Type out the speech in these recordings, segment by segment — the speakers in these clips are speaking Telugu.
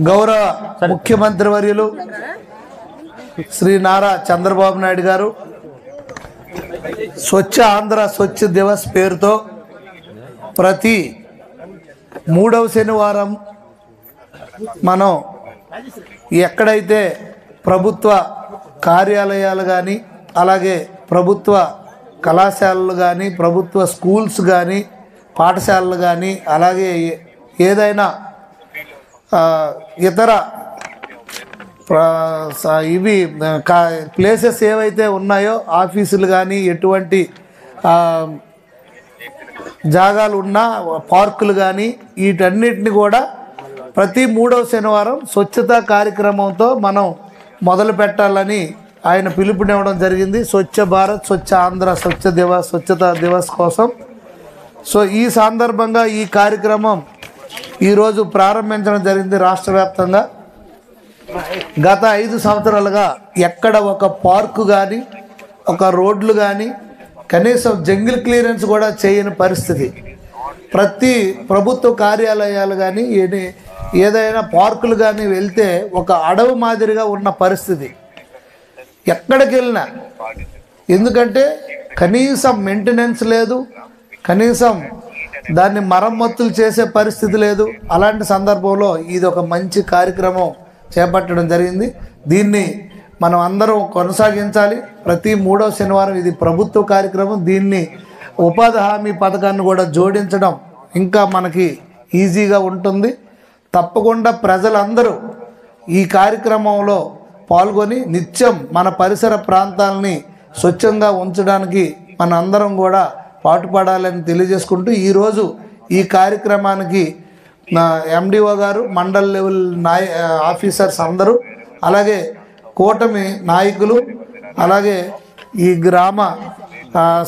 గౌరవ ముఖ్యమంత్రి వర్యులు శ్రీ నారా చంద్రబాబు నాయుడు గారు స్వచ్ఛ ఆంధ్ర స్వచ్ఛ దివస్ పేరుతో ప్రతి 3వ శనివారం మనం ఎక్కడైతే ప్రభుత్వ కార్యాలయాలు కానీ అలాగే ప్రభుత్వ కళాశాలలు కానీ ప్రభుత్వ స్కూల్స్ కానీ పాఠశాలలు కానీ అలాగే ఏదైనా ఇతర ఇవి ప్లేసెస్ ఏవైతే ఉన్నాయో ఆఫీసులు కానీ ఎటువంటి జాగాలు ఉన్నా పార్కులు కానీ వీటన్నిటిని కూడా ప్రతి 3వ శనివారం స్వచ్ఛతా కార్యక్రమంతో మనం మొదలు పెట్టాలని ఆయన పిలుపునివ్వడం జరిగింది. స్వచ్ఛ భారత్ స్వచ్ఛ ఆంధ్ర స్వచ్ఛ దివస్ స్వచ్ఛతా దివస్ కోసం. సో ఈ సందర్భంగా ఈ కార్యక్రమం ఈరోజు ప్రారంభించడం జరిగింది రాష్ట్ర వ్యాప్తంగా. గత 5 సంవత్సరాలుగా ఎక్కడ ఒక పార్కు కానీ ఒక రోడ్లు కానీ కనీసం జంగిల్ క్లియరెన్స్ కూడా చేయని పరిస్థితి. ప్రతి ప్రభుత్వ కార్యాలయాలు కానీ ఏదైనా పార్కులు కానీ వెళ్తే ఒక అడవి మాదిరిగా ఉన్న పరిస్థితి ఎక్కడికి వెళ్ళినా. ఎందుకంటే కనీసం మెయింటెనెన్స్ లేదు, కనీసం దాన్ని మరమ్మతులు చేసే పరిస్థితి లేదు. అలాంటి సందర్భంలో ఇది ఒక మంచి కార్యక్రమం చేపట్టడం జరిగింది. దీన్ని మనం అందరం కొనసాగించాలి. ప్రతి 3వ శనివారం ఇది ప్రభుత్వ కార్యక్రమం. దీన్ని ఉపాధి హామీ పథకాన్ని కూడా జోడించడం ఇంకా మనకి ఈజీగా ఉంటుంది. తప్పకుండా ప్రజలందరూ ఈ కార్యక్రమంలో పాల్గొని నిత్యం మన పరిసర ప్రాంతాలని స్వచ్ఛంగా ఉంచడానికి మన అందరం కూడా పాటుపడాలని తెలియజేసుకుంటూ ఈరోజు ఈ కార్యక్రమానికి ఎండిఓ గారు, మండల్ లెవెల్ ఆఫీసర్స్ అందరూ, అలాగే కూటమి నాయకులు, అలాగే ఈ గ్రామ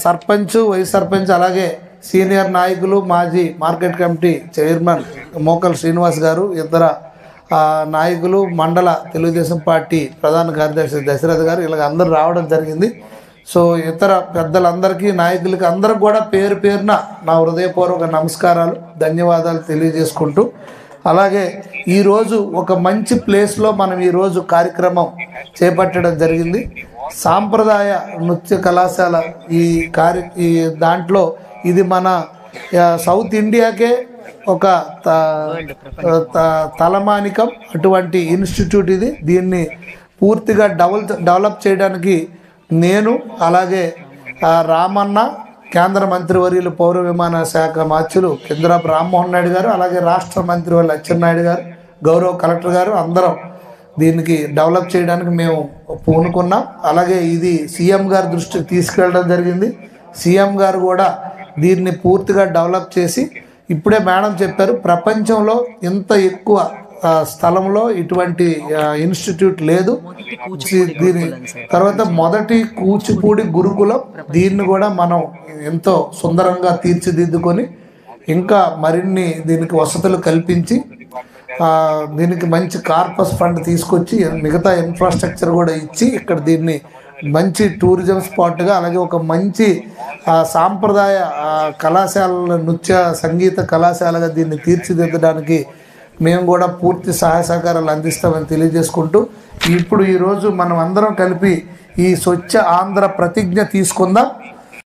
సర్పంచ్, వైస్ సర్పంచ్, అలాగే సీనియర్ నాయకులు, మాజీ మార్కెట్ కమిటీ చైర్మన్ మోకల్ శ్రీనివాస్ గారు, ఇతర నాయకులు, మండల తెలుగుదేశం పార్టీ ప్రధాన కార్యదర్శి దశరథ్ గారు, ఇలాగ అందరూ రావడం జరిగింది. సో ఇతర పెద్దలందరికీ నాయకులకి అందరికి కూడా పేరు పేరున నా హృదయపూర్వక నమస్కారాలు, ధన్యవాదాలు తెలియజేసుకుంటూ, అలాగే ఈరోజు ఒక మంచి ప్లేస్లో మనం ఈరోజు కార్యక్రమం చేపట్టడం జరిగింది. సాంప్రదాయ నృత్య కళాశాల ఈ దాంట్లో ఇది మన సౌత్ ఇండియాకే ఒక తలమానికం అటువంటి ఇన్స్టిట్యూట్ ఇది. దీన్ని పూర్తిగా డెవలప్ చేయడానికి నేను, అలాగే రామన్న, కేంద్ర మంత్రివర్యులు పౌర విమాన శాఖ మార్చులు కింద్రాపు రామ్మోహన్ నాయుడు గారు, అలాగే రాష్ట్ర మంత్రివర్యులు అచ్చెన్నాయుడు గారు, గౌరవ కలెక్టర్ గారు అందరం దీనికి డెవలప్ చేయడానికి మేము పూనుకున్నాం. అలాగే ఇది సీఎం గారి దృష్టికి తీసుకెళ్ళడం జరిగింది. సీఎం గారు కూడా దీన్ని పూర్తిగా డెవలప్ చేసి, ఇప్పుడే మేడం చెప్పారు, ప్రపంచంలో ఇంత ఎక్కువ స్థలంలో ఇటువంటి ఇన్స్టిట్యూట్ లేదు. దీని తర్వాత మొదటి కూచిపూడి గురుకులం, దీన్ని కూడా మనం ఎంతో సుందరంగా తీర్చిదిద్దుకొని ఇంకా మరిన్ని దీనికి వసతులు కల్పించి దీనికి మంచి కార్పస్ ఫండ్ తీసుకొచ్చి మిగతా ఇన్ఫ్రాస్ట్రక్చర్ కూడా ఇచ్చి ఇక్కడ దీన్ని మంచి టూరిజం స్పాట్గా, అలాగే ఒక మంచి సాంప్రదాయ కళాశాల నృత్య సంగీత కళాశాలగా దీన్ని తీర్చిదిద్దడానికి మేము కూడా పూర్తి సహాయ సహకారాలు అందిస్తామని తెలియజేసుకుంటూ, ఇప్పుడు ఈరోజు మనం అందరం కలిపి ఈ స్వచ్ఛ ఆంధ్ర ప్రతిజ్ఞ తీసుకుందాం.